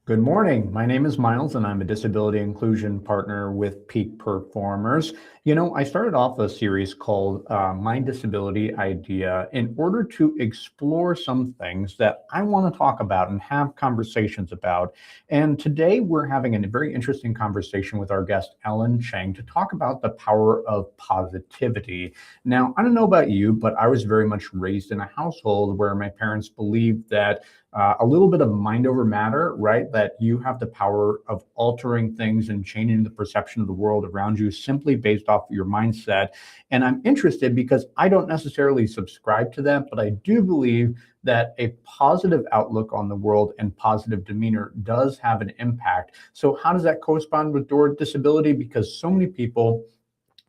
Good morning. My name is Miles, and I'm a disability inclusion partner with Peak Performers. I started off a series called My Disability Idea in order to explore some things that I want to talk about and have conversations about. And today we're having a very interesting conversation with our guest, Ellen Cheng, to talk about the power of positivity. Now, I don't know about you, but I was very much raised in a household where my parents believed that a little bit of mind over matter, right? That you have the power of altering things and changing the perception of the world around you simply based off of your mindset. And I'm interested because I don't necessarily subscribe to that, but I do believe that a positive outlook on the world and positive demeanor does have an impact. So, how does that correspond with your disability? Because so many people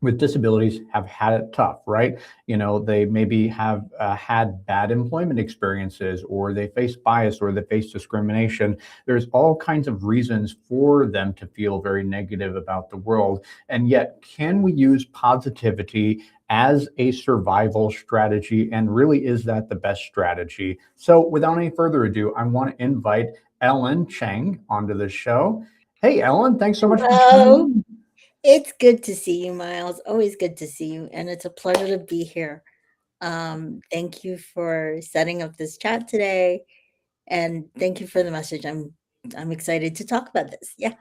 with disabilities have had it tough, right? They maybe have had bad employment experiences, or they face bias, or they face discrimination. There's all kinds of reasons for them to feel very negative about the world. And yet, can we use positivity as a survival strategy? And really, is that the best strategy? So, without any further ado, I want to invite Ellen Cheng onto the show. Hey, Ellen, thanks so much for Hello. joining. It's good to see you, Miles. Always good to see you, and it's a pleasure to be here. Thank you for setting up this chat today, and thank you for the message. I'm excited to talk about this. Yeah.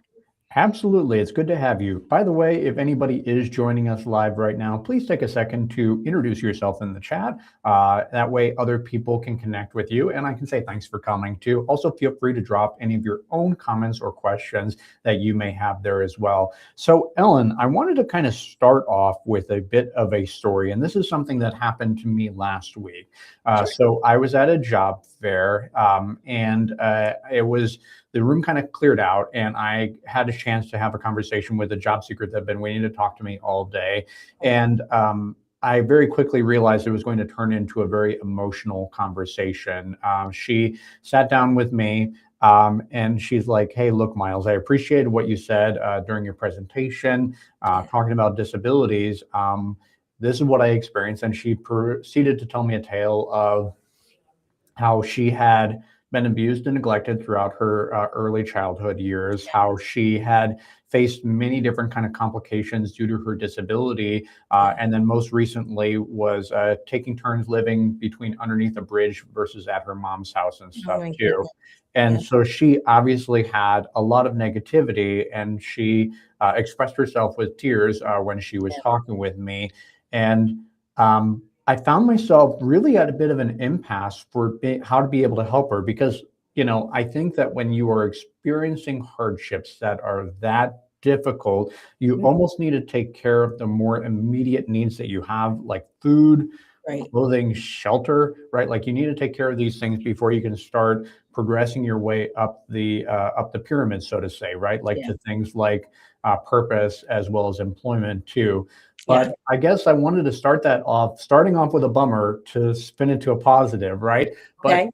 Absolutely. It's good to have you. By the way, if anybody is joining us live right now, please take a second to introduce yourself in the chat. That way, other people can connect with you, and I can say thanks for coming too. Also, feel free to drop any of your own comments or questions that you may have there as well. So, Ellen, I wanted to kind of start off with a bit of a story, and this is something that happened to me last week. Sure. So, I was at a job fair, and it was the room kind of cleared out, and I had a chance to have a conversation with a job seeker that had been waiting to talk to me all day. And I very quickly realized it was going to turn into a very emotional conversation. She sat down with me. And she's like, "Hey, look, Miles, I appreciated what you said during your presentation, Yeah. talking about disabilities. This is what I experienced." And she proceeded to tell me a tale of how she had been abused and neglected throughout her early childhood years, how she had faced many different kind of complications due to her disability, Yeah. and then most recently was taking turns living between underneath a bridge versus at her mom's house and Oh stuff my too. goodness. And Yeah. so she obviously had a lot of negativity, and she expressed herself with tears when she was Yeah. talking with me. And I found myself really at a bit of an impasse for how to be able to help her because, I think that when you are experiencing hardships that are that difficult, you Mhm. almost need to take care of the more immediate needs that you have, like food, Right. clothing, shelter, right? Like you need to take care of these things before you can start progressing your way up the pyramid, so to say, right? Like Yeah. to things like purpose as well as employment too. Yeah. But I guess I wanted to starting off with a bummer to spin it to a positive, right? But Okay.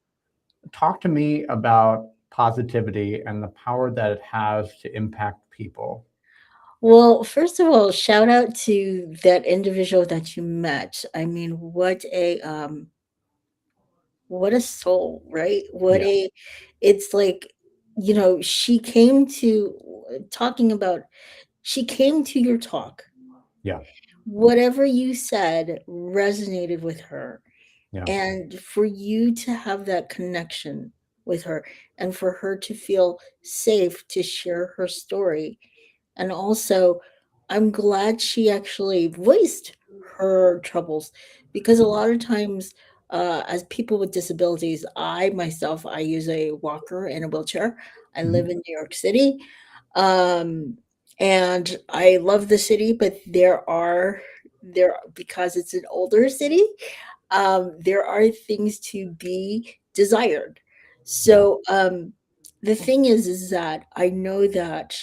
talk to me about positivity and the power that it has to impact people. Well, first of all, shout out to that individual that you met. I mean, what a soul, right? Yeah, It's like, she came to talking about, she came to your talk. yeah, Whatever you said resonated with her. yeah, And for you to have that connection with her and for her to feel safe to share her story. And also, I'm glad she actually voiced her troubles because a lot of times, as people with disabilities, I myself, I use a walker and a wheelchair. I live mhm, in New York City. Um, and I love the city, but because it's an older city, there are things to be desired. yeah, So the thing is that I know that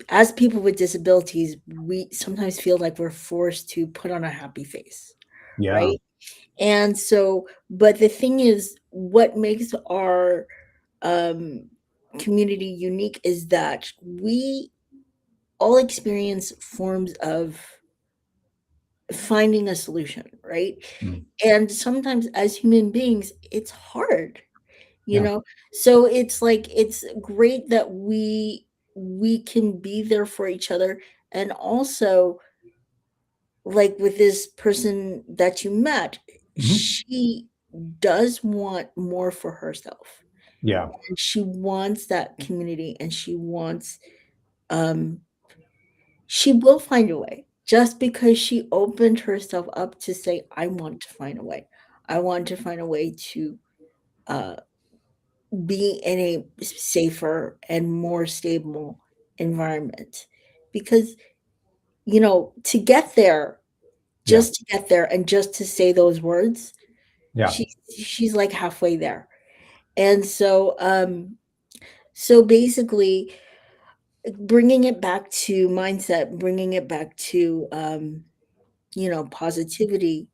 as people with disabilities, we sometimes feel like we're forced to put on a happy face, yeah, right? And so, but the thing is, what makes our um, community unique is that we all experience forms of finding a solution, right? mm, And sometimes as human beings, it's hard. you Yeah. know? So it's like it's great that we can be there for each other, and also, like with this person that you met, Mhm. she does want more for herself, Yeah. and she wants that community, and um she will find a way just because she opened herself up to say, I want to find a way. I want to find a way to uh, be in a safer and more stable environment. Because, to get there, Yeah. just to get there and just to say those words, Yeah. she's like halfway there. And so basically, bringing it back to mindset, bringing it back to positivity.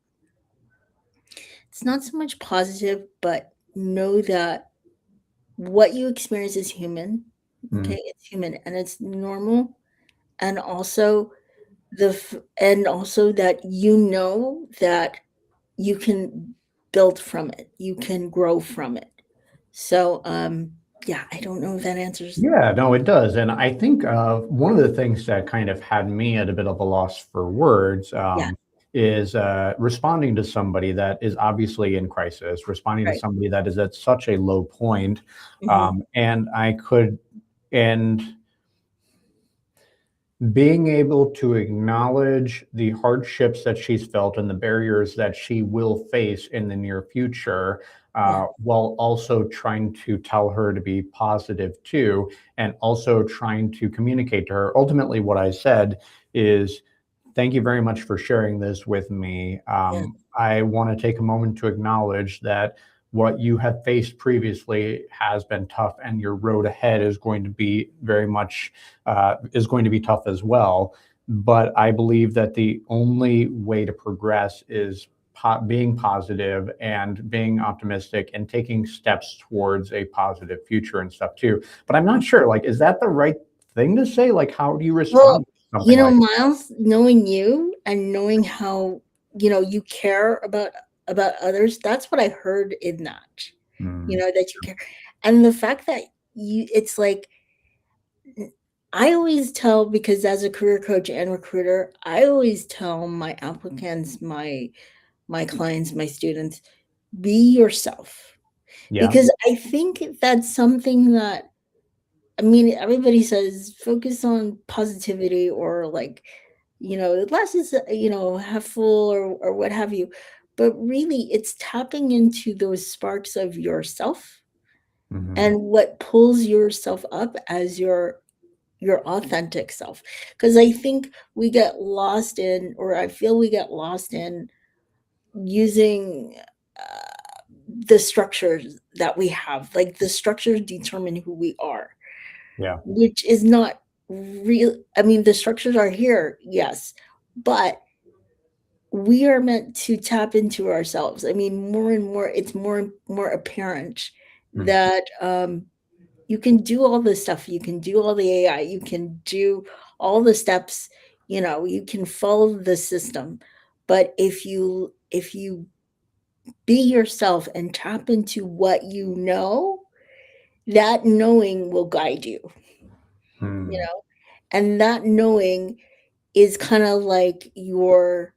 It's not so much positive, but know that what you experience is human. Mm. Okay, it's human and it's normal. And also and also that that you can build from it. You can grow from it. So yeah, I don't know if that answers. Yeah, no, it does. And I think one of the things that kind of had me at a bit of a loss for words Yeah, is responding to somebody that is obviously in crisis, responding to right. somebody that is at such a low point. Hmm. And I could, and being able to acknowledge the hardships that she's felt and the barriers that she will face in the near future, Yeah, while also trying to tell her to be positive too, and also trying to communicate to her. Ultimately, what I said is, thank you very much for sharing this with me. yeah, I want to take a moment to acknowledge that what you have faced previously has been tough, and your road ahead is going to be very much is going to be tough as well. But I believe that the only way to progress is being positive and being optimistic and taking steps towards a positive future and stuff too. But I'm yeah. not sure, like, is that the right thing to say? Like, how do you Well, respond to something like Miles, knowing you and knowing how, you care about others, that's what I heard in that. that? Mm, That you care. And the fact that it's like I always tell, because as a career coach and recruiter, I always tell my applicants, my clients, my students, be yourself. yeah. Because I think that's something that, I mean, everybody says focus on positivity, or like, the glass is, half full, or what have you. But really, it's tapping into those sparks of yourself Hmm. and what pulls yourself up as your authentic self. Because I think we get lost in, or I feel we get lost in using the structures that we have. Like the structures determine who we are, Yeah. which is not real. I mean, the structures are here, yes, but we are meant to tap into ourselves. I mean, more and more, it's more apparent Mm, that you can do all this stuff. You can do all the AI. You can do all the steps. You can follow the system, but if you be yourself and tap into what you know, that knowing will guide you. You mm, know, and that knowing is kind of like your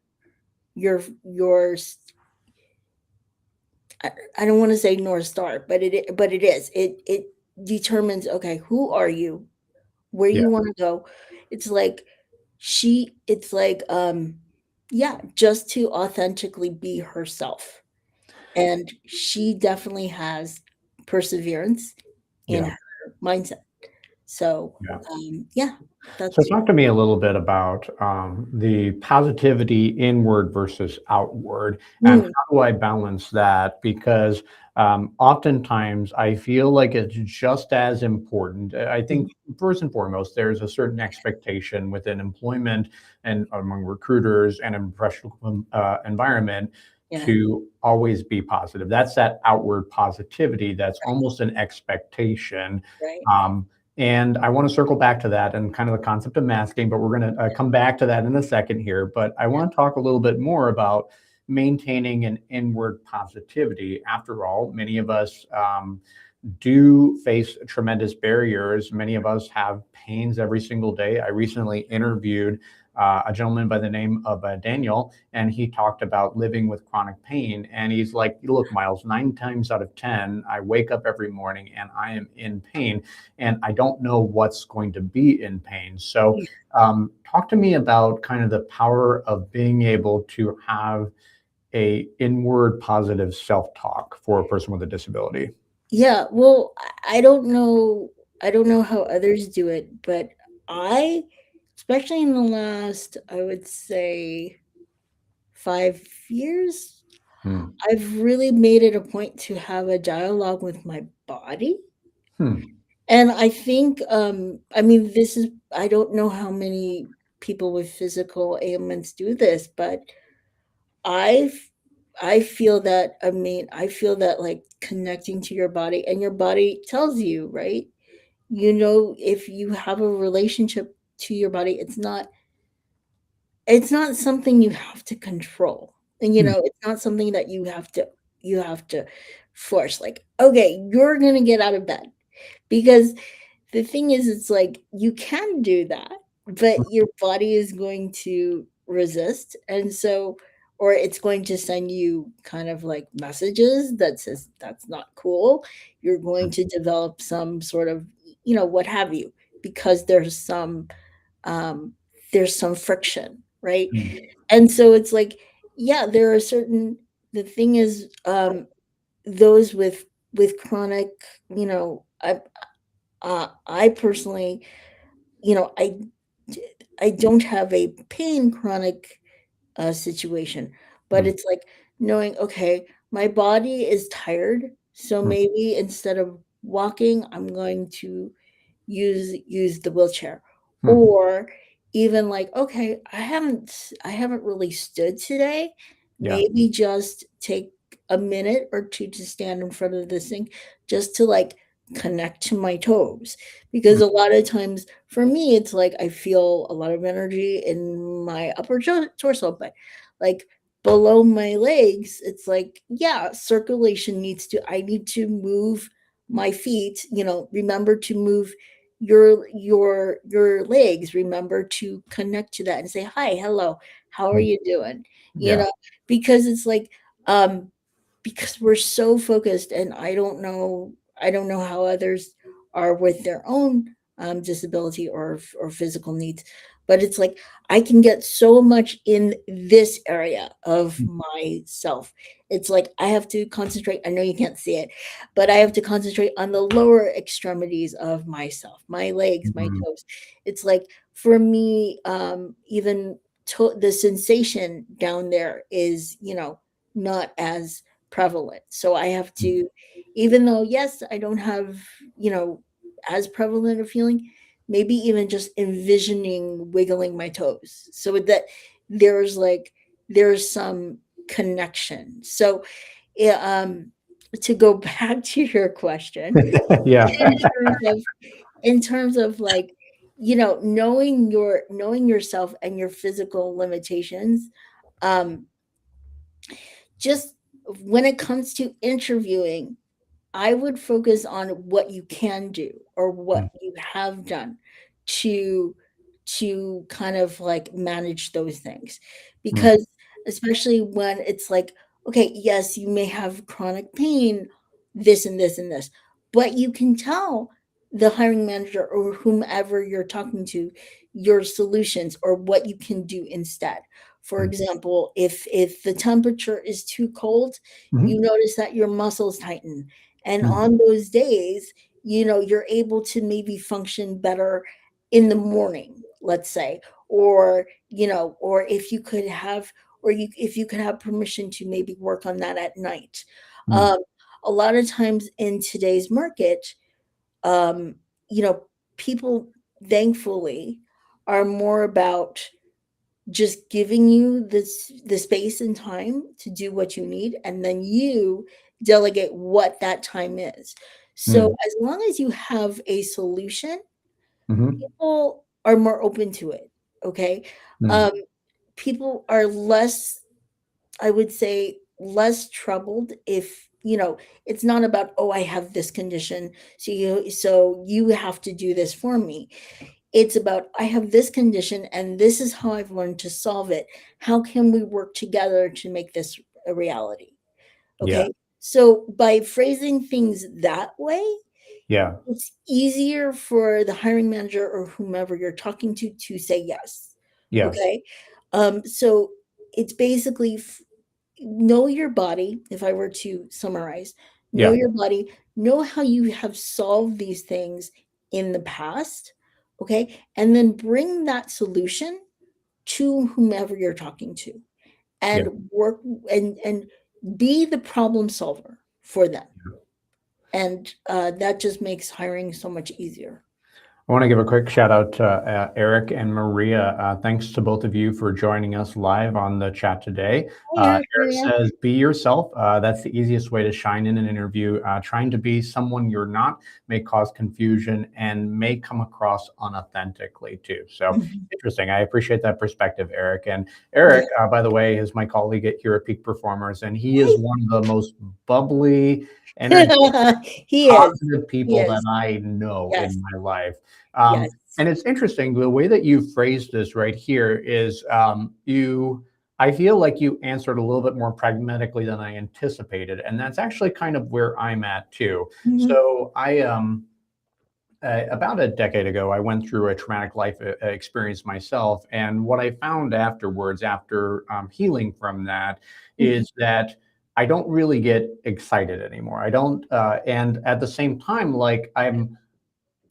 I don't want to say North Star, but it is. It determines, okay, who are you? Where yeah. you want to go. It's like yeah, just to authentically be herself. And she definitely has perseverance in Yeah. her mindset. So Yeah. yeah, So that's talk to me a little bit about the positivity inward versus outward, and mm, how do I balance that? Because oftentimes I feel like it's just as important. I mhm, think first and foremost, there's a certain expectation within employment and among recruiters and in professional environment yeah, to always be positive. That's that outward positivity. That's almost an expectation. right. Um, and I want to circle back to that and kind of the concept of masking, but we're going to come back to that in a second here. But I want to talk a little bit more about maintaining an inward positivity. After all, many of us do face tremendous barriers. Many of us have pains every single day. I recently interviewed a gentleman by the name of Daniel, and he talked about living with chronic pain. And he's like, look, Miles, 9 times out of 10, I wake up every morning and I am in pain, and I don't know what's going to be in pain. So, talk to me about kind of the power of being able to have a inward positive self-talk for a person with a disability. Yeah, well, I don't know how others do it, but I, especially in the last, I would say 5 years, Hmm. I've really made it a point to have a dialogue with my body. Hmm. And I think, I mean, this is, I don't know how many people with physical ailments do this, but I, I feel that, I mean, I feel that like connecting to your body, and your body tells you, right? You know, if you have a relationship to your body, it's not something you have to control. And Hmm. it's not something that you have to force, like, okay, you're gonna get out of bed. Because the thing is, it's like you can do that, but your body is going to resist. And so, or it's going to send you kind of like messages that says that's not cool. You're going to develop some sort of, what have you, because um there's some friction, right? Hmm. And so it's like, yeah, there are certain, the thing is, those with chronic, I personally, you know, I I don't have a pain chronic situation, but Hmm. it's like knowing, okay, my body is tired, so Hmm. maybe instead of walking, I'm going to use the wheelchair. Hmm. Or even like, okay, I haven't really stood today. Yeah. Maybe just take a minute or two to stand in front of the sink, just to like connect to my toes. Because Hmm. a lot of times for me, it's like I feel a lot of energy in my upper torso, but like below my legs, it's like, yeah, circulation I need to move my feet. Remember to move your legs. Remember to connect to that and say, hi, hello, how are Hmm. you doing? you Yeah. know because it's like, um because we're so focused. And I don't know how others are with their own disability or physical needs, but it's like I can get so much in this area of myself. It's like I have to concentrate. I know you can't see it, but I have to concentrate on the lower extremities of myself, my legs, my Hmm. toes. It's like, for me, even the sensation down there is, not as prevalent. So I have to, even though, yes, I don't have, as prevalent a feeling, maybe even just envisioning wiggling my toes so that there's like, there's some connection. So, yeah, to go back to your question, Yeah. in terms of like, knowing yourself and your physical limitations, um just when it comes to interviewing, I would focus on what you can do or Hmm. what you have done to kind of like manage those things. Hmm. Because especially when it's like, okay, yes, you may have chronic pain, this and this and this, but you can tell the hiring manager or whomever you're talking to your solutions or what you can do instead. For Hmm. example, if the temperature is too cold, you Hmm. notice that your muscles tighten, and Hmm. on those days, you're able to maybe function better in the morning, let's say. Or if you could have, if you could have permission to maybe work on that at night. Hmm. um, a lot of times in today's market, um, you know people, thankfully, are more about just giving you the space and time to do what you need, and then you delegate what that time is. So Hmm. as long as you have a solution, Hmm. people are more open to it. Okay. Hmm. um People are less, I would say, less troubled if, it's not about, oh, I have this condition, so you have to do this for me. It's about, I have this condition and this is how I've learned to solve it. How can we work together to make this a reality? Yeah. Okay. So by phrasing things that way, Yeah. it's easier for the hiring manager or whomever you're talking to say yes. Yeah. Okay. So it's basically know your body. If I were to summarize, know Yeah. your body, know how you have solved these things in the past. Okay. And then bring that solution to whomever you're talking to Yeah. and work and be the problem solver for them. And that just makes hiring so much easier. I want to give a quick shout out to Eric and Maria. Thanks to both of you for joining us live on the chat today. Hey, Eric, Eric Maria. says, be yourself. That's the easiest way to shine in an interview. Trying to be someone you're not may cause confusion and may come across unauthentically too. So Mhm. interesting. I appreciate that perspective, Eric. And Yeah. Eric, by the way, is my colleague here at Peak Performers, and he is Hey. one of the most bubbly, energetic, He is. positive He people that is. I know Yes. in my life. Yes. And it's interesting the way that you phrased this right here is I feel like you answered a little bit more pragmatically than I anticipated. And that's actually kind of where I'm at too. Mhm. So about a decade ago, I went through a traumatic life experience myself. And what I found afterwards, after healing from that, Mhm. is that I don't really get excited anymore. I don't, and at the same time, like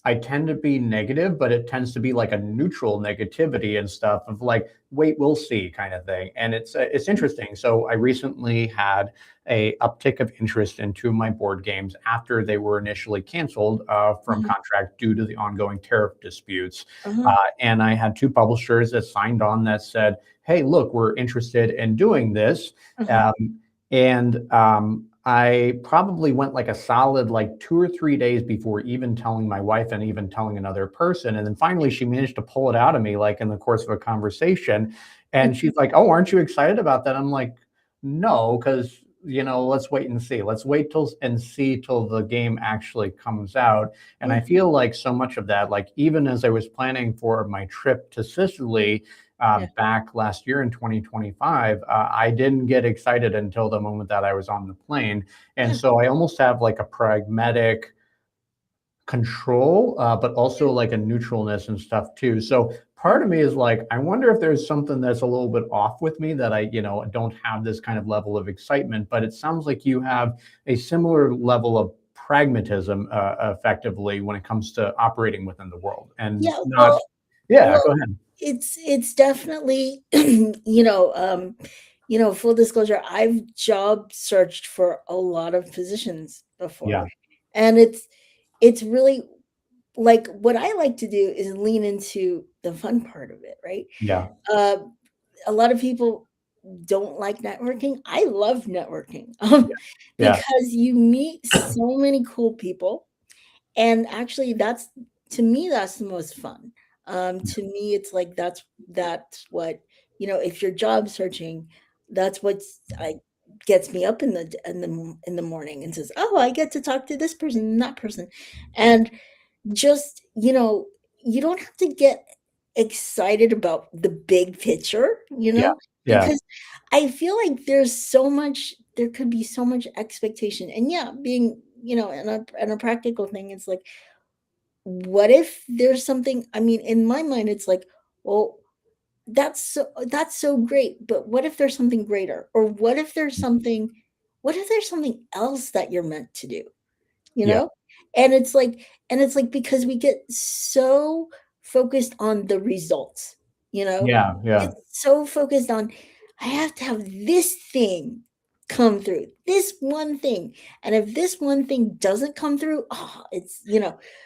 I tend to be negative, but it tends to be like a neutral negativity and stuff of like, wait, we'll see kind of thing. And it's interesting. So I recently had a uptick of interest in two of my board games after they were initially canceled from Mhm. contract due to the ongoing tariff disputes. Uh-huh. And I had two publishers that signed on that said, hey, look, we're interested in doing this. Uh-huh. And I probably went like a solid like 2 or 3 days before even telling my wife and even telling another person. And then finally she managed to pull it out of me like in the course of a conversation. And she's like, oh, aren't you excited about that? I'm like, no, because let's wait and see. Let's wait till and see till the game actually comes out. And I Yeah. feel like so much of that, like even as I was planning for my trip to Sicily, Yeah. back last year in 2025, I didn't get excited until the moment that I was on the plane. And Yeah. so I almost have like a pragmatic control, but Yeah. also like a neutralness and stuff too. So part of me is like, I wonder if there's something that's a little bit off with me that I don't have this kind of level of excitement, but it sounds like you have a similar level of pragmatism effectively when it comes to operating within the world and Yeah. not, yeah, go Well, ahead. it's definitely, full disclosure, I've job searched for a lot of positions before. Yeah. And it's really like what I like to do is lean into the fun part of it, right? Yeah. Uh, a lot of people don't like networking. I love networking Yeah. Yeah. because you meet so many cool people. And actually, to me, that's the most fun. To me, it's like that's what, if you're job searching, that's what gets me up in the morning and says, oh, I get to talk to this person and that person. And just, you don't have to get excited about the big picture, Yeah. Yeah. because I feel like there could be so much expectation. And yeah, being, and a practical thing, it's like, what if there's something, I mean, in my mind, it's like, well, that's so great, but what if there's something greater? Or what if there's something else that you're meant to do? you Yeah. know and it's like because we get so focused on the results, you know Yeah. Yeah. it's so focused on, I have to have this thing come through, this one thing, and if this one thing doesn't come through, oh, it's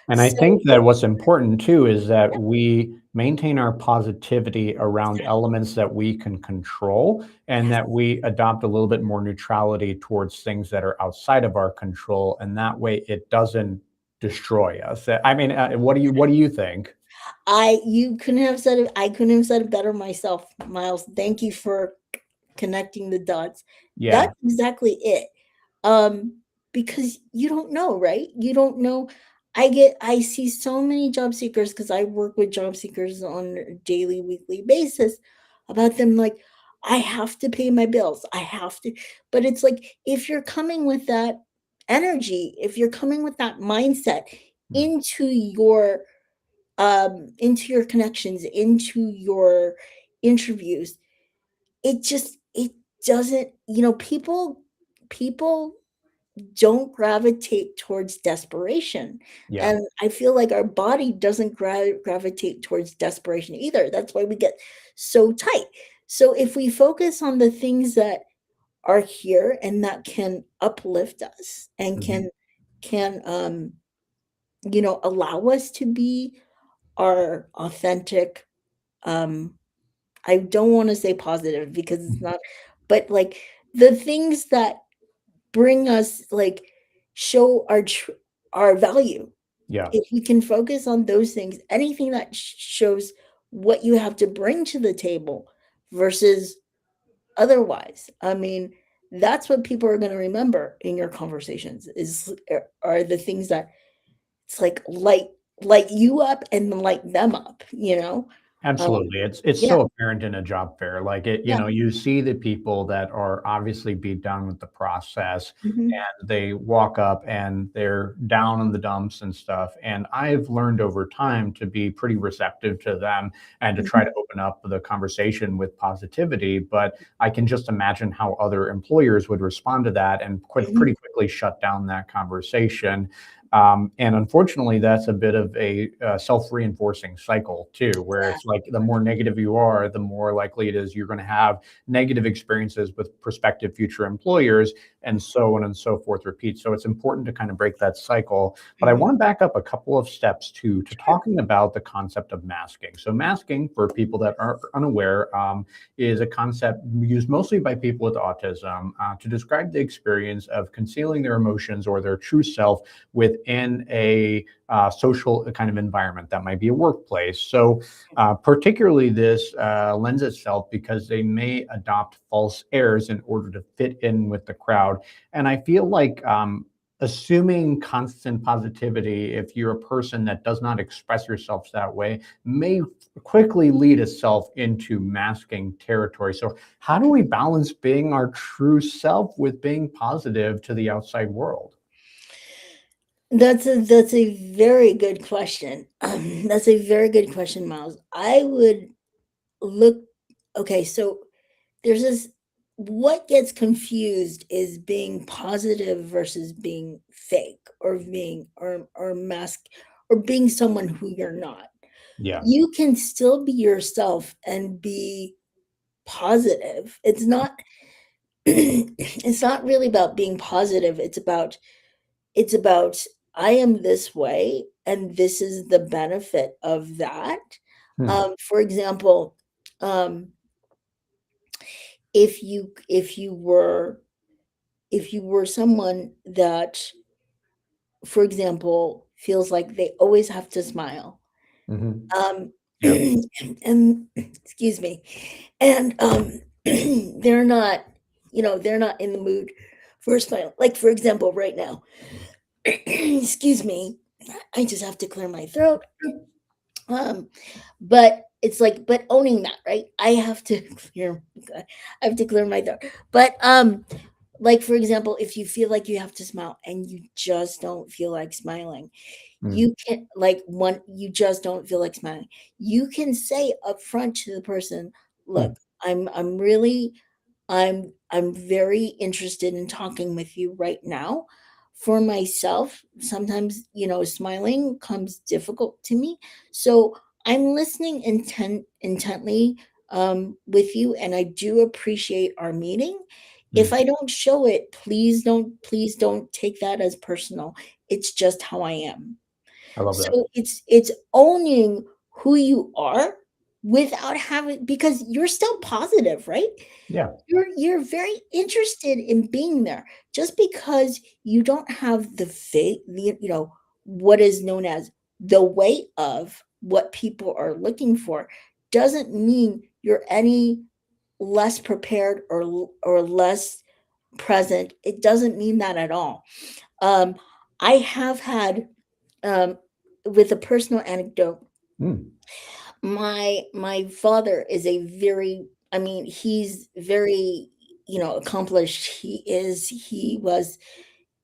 And I so think that what's important too is that we maintain our positivity around elements that we can control and yes, that we adopt a little bit more neutrality towards things that are outside of our control. And that way it doesn't destroy us. I mean, what do you think? I couldn't have said it better myself, Miles. Thank you for connecting the dots. Yeah. That's exactly it. Um, because you don't know, right? You don't know. I see so many job seekers because I work with job seekers on a daily, weekly basis about them like, I have to pay my bills. I have to. But it's like if you're coming with that energy, if you're coming with that mindset Mm. into your connections, into your interviews, it doesn't, people don't gravitate towards desperation. Yeah. And I feel like our body doesn't gravitate towards desperation either. That's why we get so tight. So if we focus on the things that are here and that can uplift us and Mhm. can allow us to be our authentic, um I don't want to say positive because it's Mhm. not, but like the things that bring us, like, show our value. Yeah. If we can focus on those things, anything that shows what you have to bring to the table versus otherwise. I mean, that's what people are going to remember in your conversations are the things that it's like light you up and light them up. Um, Absolutely. It's yeah, so apparent in a job fair. Like it, yeah. you see the people that are obviously beat down with the process Mhm, and they walk up and they're down in the dumps and stuff. And I've learned over time to be pretty receptive to them and to try mhm, to open up the conversation with positivity. But I can just imagine how other employers would respond to that and mhm. pretty quickly shut down that conversation. And unfortunately, that's a bit of a self-reinforcing cycle too, where Yeah. it's like the more negative you are, the more likely it is you're going to have negative experiences with prospective future employers, and so on and so forth repeat. So it's important to kind of break that cycle. But I Mhm. want to back up a couple of steps to talking about the concept of masking. So masking, for people that are unaware, is a concept used mostly by people with autism to describe the experience of concealing their emotions or their true self within a social kind of environment that might be a workplace. So, particularly this lends itself because they may adopt false airs in order to fit in with the crowd. And I feel like assuming constant positivity, if you're a person that does not express yourself that way, may quickly lead itself into masking territory. So, how do we balance being our true self with being positive to the outside world? That's a very good question. That's a very good question, Miles. I would look okay, so there's this what gets confused is being positive versus being fake or being or mask or being someone who you're not. Yeah. You can still be yourself and be positive. It's not it's not really about being positive. It's about I am this way and this is the benefit of that. Hmm. For example, um, if you were someone that, for example, feels like they always have to smile, Mhm. um, Yeah. and excuse me, and they're not, they're not in the mood for a smile. Like for example, right now, excuse me, I just have to clear my throat. Um, but it's like, but owning that, right? I have to clear, I have to clear my throat. But like for example, if you feel like you have to smile and you just don't feel like smiling, Mm, you can like one, you just don't feel like smiling. You can say up front to the person, mm, look, I'm really I'm very interested in talking with you right now. For myself, sometimes, smiling comes difficult to me. So I'm listening intently with you, and I do appreciate our meeting. If mm. I don't show it, please don't take that as personal. It's just how I am. I love that. So it's owning who you are without having, because you're still positive, right? Yeah. You're very interested in being there. Just because you don't have what is known as the weight of what people are looking for doesn't mean you're any less prepared or less present. It doesn't mean that at all. Um, I have had, um, with a personal anecdote, Mm, my father is a very, I mean, he's very, accomplished. He was,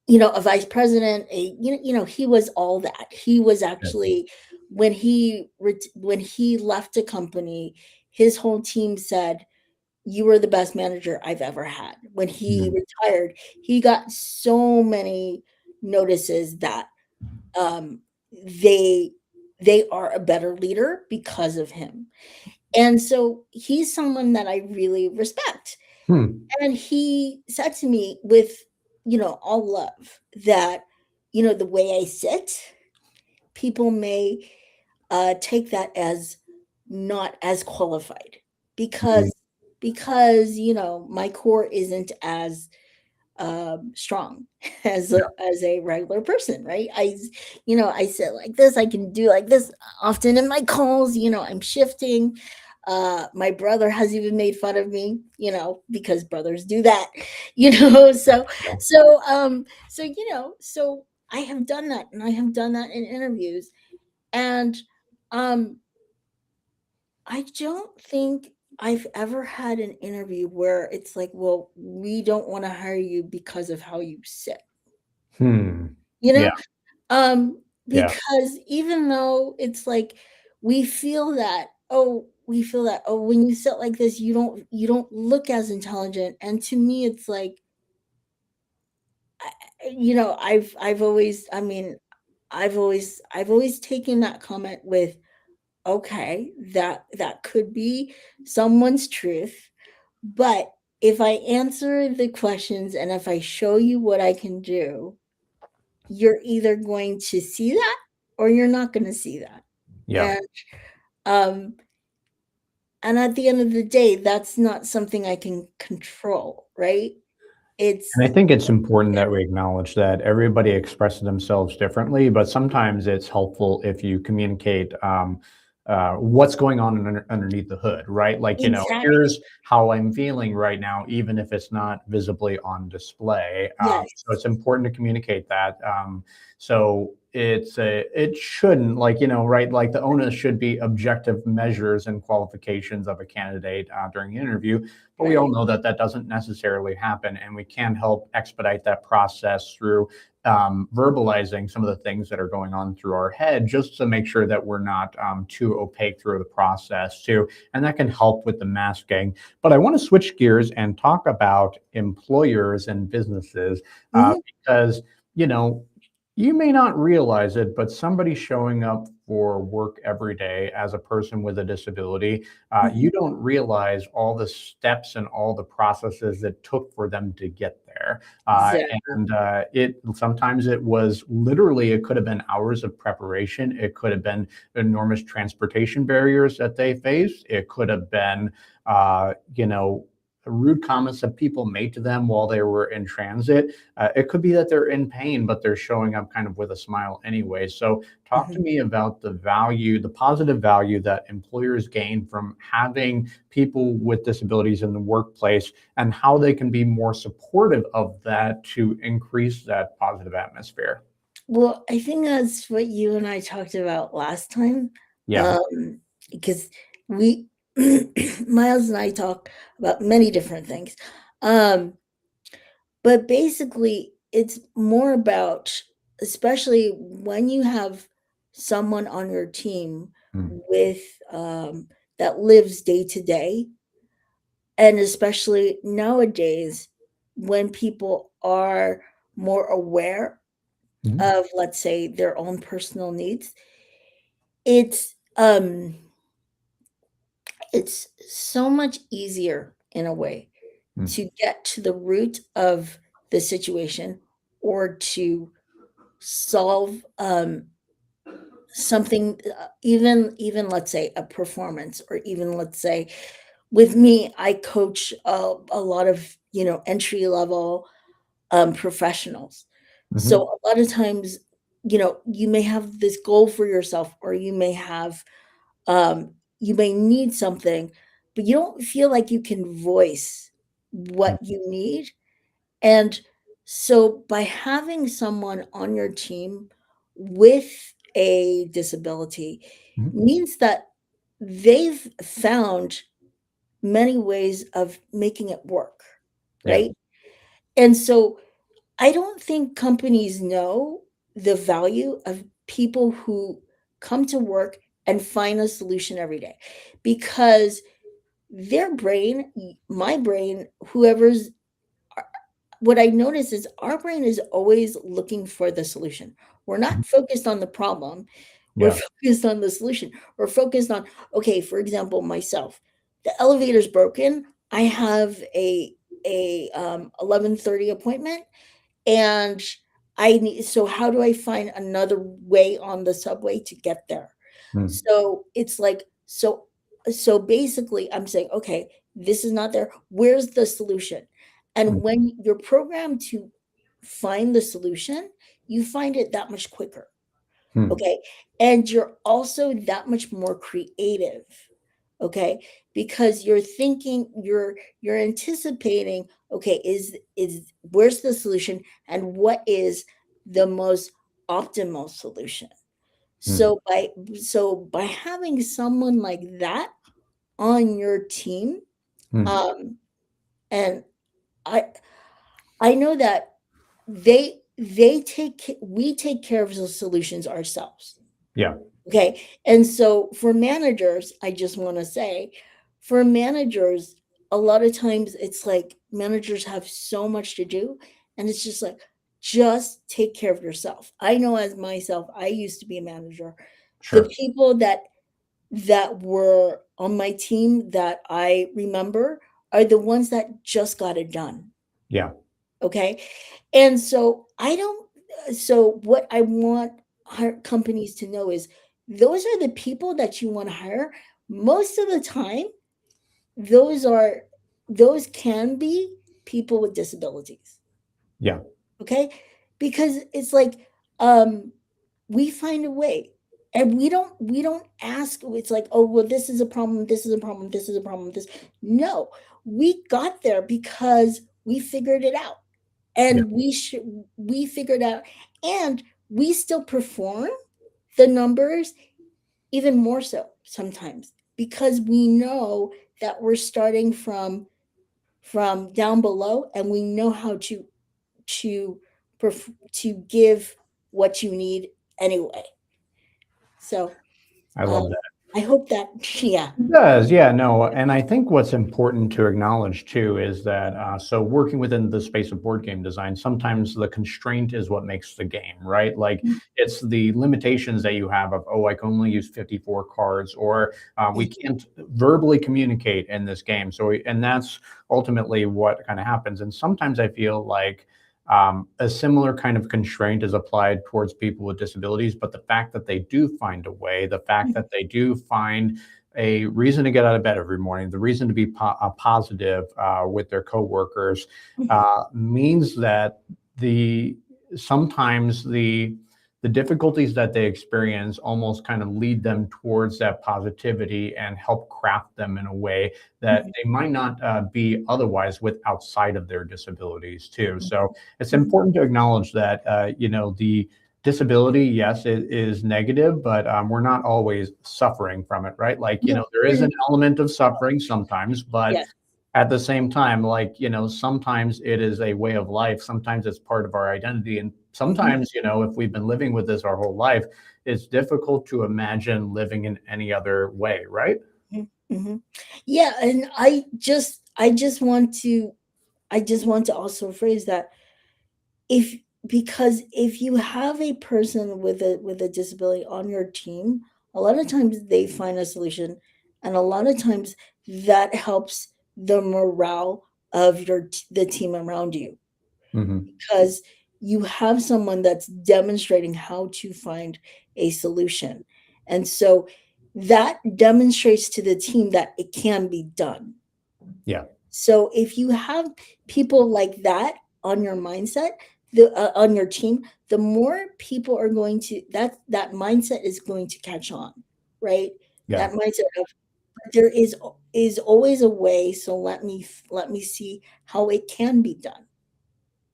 a vice president, he was all that. He was yeah. actually, when he left the company, his whole team said, "You were the best manager I've ever had." When he Mm, retired, he got so many notices that, um, they they are a better leader because of him. And so he's someone that I really respect. hmm, And he said to me with, all love, that, the way I sit, people may take that as not as qualified, mm, because my core isn't as strong as a regular person, right? I sit like this, I can do like this often in my calls. I'm shifting. My brother has even made fun of me, because brothers do that. yeah. So I have done that, and I have done that in interviews. And um I don't think I've ever had an interview where it's like, well, we don't want to hire you because of how you sit, Hmm. you Yeah. know? Um, Yeah. because even though it's like we feel that, when you sit like this, you don't look as intelligent. And to me, it's like, I've always, I mean, I've always taken that comment with, okay, that could be someone's truth. But if I answer the questions and if I show you what I can do, you're either going to see that or you're not going to see that. Yeah. And um and at the end of the day, that's not something I can control, right? And I It's think it's important that we acknowledge that everybody expresses themselves differently, but sometimes it's helpful if you communicate what's going on underneath the hood, right? Like, exactly. here's how I'm feeling right now, even if it's not visibly on display. So Yes. it's important to communicate that. So it shouldn't, like, right? Like, the onus should be objective measures and qualifications of a candidate during the interview, but we all Right. know that that doesn't necessarily happen, and we can help expedite that process through verbalizing some of the things that are going on through our head, just to make sure that we're not too opaque through the process, too. And that can help with the masking. But I want to switch gears and talk about employers and businesses, Mhm. because, you know, you may not realize it, but somebody showing up for work every day as a person with a disability, Mhm. you don't realize all the steps and all the processes it took for them to get there. Exactly. And it sometimes it was literally, it could have been hours of preparation. It could have been enormous transportation barriers that they faced. It could have been, rude comments that people made to them while they were in transit. It could be that they're in pain, but they're showing up kind of with a smile anyway. So, talk to Mhm. me about the value, the positive value that employers gain from having people with disabilities in the workplace, and how they can be more supportive of that to increase that positive atmosphere. Well, I think that's what you and I talked about last time, Yeah. um, because we Miles and I talk about many different things, um, but basically, it's more about, especially when you have someone on your team Mm, with, that lives day to day, and especially nowadays when people are more aware mhm, of, let's say, their own personal needs. It's um it's so much easier in a way mm, to get to the root of the situation, or to solve something, even let's say a performance, or even let's say, with me, I coach a lot of, entry level professionals. So mhm, a lot of times, you may have this goal for yourself, or you may need something, but you don't feel like you can voice what you need. And so by having someone on your team with a disability Mhm. means that they've found many ways of making it work, Yeah. right? And so I don't think companies know the value of people who come to work and find a solution every day, because their brain, my brain, whoever's, what I notice is our brain is always looking for the solution. We're Mhm. not focused on the problem. We're Yeah. focused on the solution. We're focused on, okay, for example, myself, the elevator's broken. I have a 11:30 appointment, and I need, so how do I find another way on the subway to get there? Mm. So it's like, so basically I'm saying, okay, this is not there. Where's the solution? Mm. And when you're programmed to find the solution, you find it that much quicker. Mm. Okay. And you're also that much more creative. Okay. Because you're thinking, you're anticipating, okay, is where's the solution and what is the most optimal solution? Mm. So by having someone like that on your team, Mm. um, and I I know that we take care of the solutions ourselves. Yeah. Okay. And so for managers, I just want to say, for managers, a lot of times it's like managers have so much to do, and it's just like, just take care of yourself. I know as myself, I used to be a manager. The Sure. people that were on my team that I remember are the ones that just got it done. Yeah. Okay. And so I don't, so what I want companies to know is those are the people that you want to hire. Most of the time, those are, those can be people with disabilities. Yeah. Okay. Because it's like, um, we find a way, and we don't ask. It's like, oh well, this is a problem, this is a problem, this is a problem, this, no, we got there because we figured it out, Yeah. and we figured out, and we still perform the numbers even more so sometimes, because we know that we're starting from down below, and we know how to to give what you need anyway. So I love um, that. I hope that, yeah. It does, yeah, no, and I think what's important to acknowledge too is that so working within the space of board game design, sometimes the constraint is what makes the game, right? Like it's the limitations that you have of, oh, I can only use 54 cards, or we can't verbally communicate in this game. So, and that's ultimately what kind of happens. And sometimes I feel like a similar kind of constraint is applied towards people with disabilities, but the fact that they do find a way, the fact that they do find a reason to get out of bed every morning, the reason to be positive with their coworkers, means that the sometimes the difficulties that they experience almost kind of lead them towards that positivity and help craft them in a way that they might not be otherwise with outside of their disabilities too. So it's important to acknowledge that the disability, yes, it is negative, but we're not always suffering from it, right? Like, No, there is we're an element of suffering sometimes, but yes. at the same time, like, sometimes it is a way of life. Sometimes it's part of our identity. And Mhm, sometimes, if we've been living with this our whole life, it's difficult to imagine living in any other way, right? mhm, mhm. Yeah, and I just want to also phrase that, if because if you have a person with a disability on your team, a lot of times they find a solution, and a lot of times that helps the morale of the team around you, Hmm. because you have someone that's demonstrating how to find a solution. And so that demonstrates to the team that it can be done. Yeah. So if you have people like that on your mindset, on your team, the more people are going to, that mindset is going to catch on, right? Yeah. That mindset of, there is is always a way. So let me see how it can be done.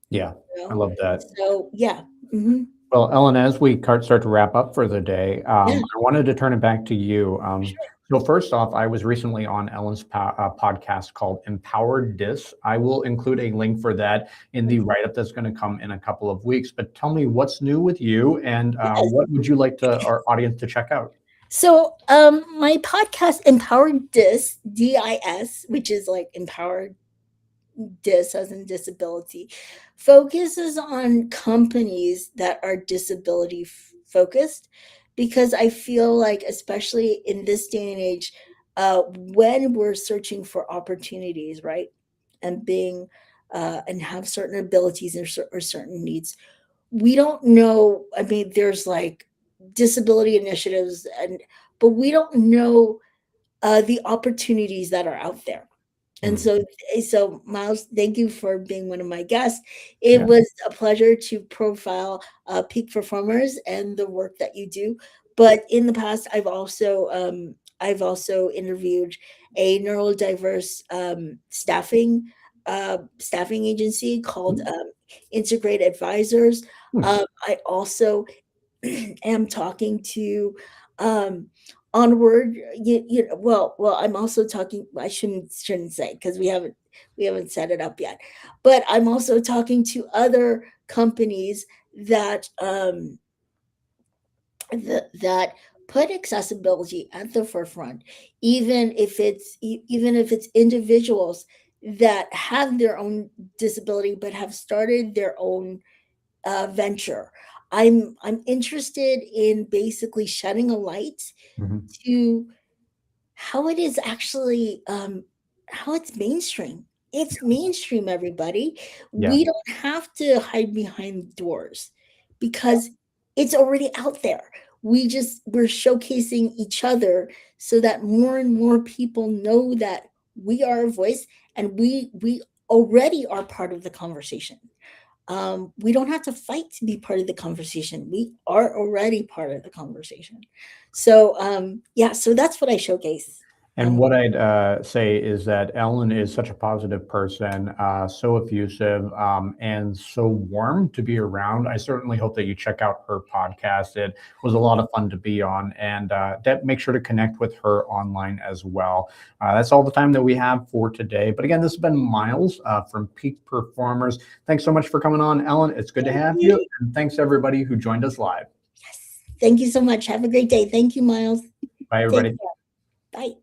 Yeah, You I know? love that. So yeah. Hmm. Well, Ellen, as we start to wrap up for the day, Yeah. I wanted to turn it back to you. Sure. So first off, I was recently on Ellen's podcast called Empowered Dis. I will include a link for that in the write-up that's going to come in a couple of weeks. But tell me what's new with you, and Yes. what would you like our audience to check out? So my podcast Empowered Dis, which is like empowered dis as in disability, focuses on companies that are disability focused, because I feel like, especially in this day and age, when we're searching for opportunities, right, and being and have certain abilities or certain needs, we don't know. I mean, there's like disability initiatives, and but we don't know the opportunities that are out there. And Mm, so Miles, thank you for being one of my guests. It yeah. was a pleasure to profile peak performers and the work that you do. But in the past, I've also interviewed a neurodiverse staffing agency called Mm, Integrate Advisors. mm, I also am talking to um onward. Well, I'm also talking. I shouldn't say, because we haven't set it up yet, but I'm also talking to other companies that that put accessibility at the forefront, even if it's individuals that have their own disability but have started their own venture. I'm interested in basically shedding a light mhm. to how it is actually, how it's mainstream. It's mainstream, everybody. Yeah. We don't have to hide behind doors, because it's already out there. We're showcasing each other so that more and more people know that we are a voice, and we already are part of the conversation. We don't have to fight to be part of the conversation. We are already part of the conversation. So yeah, so that's what I showcase. And what I'd say is that Ellen is such a positive person, so effusive, and so warm to be around. I certainly hope that you check out her podcast. It was a lot of fun to be on, and make sure to connect with her online as well. That's all the time that we have for today. But again, this has been Miles from Peak Performers. Thanks so much for coming on, Ellen. It's good to Thank have you. you. And thanks everybody who joined us live. Yes. Thank you so much. Have a great day. Thank you, Miles. Bye, Take everybody. care. Bye.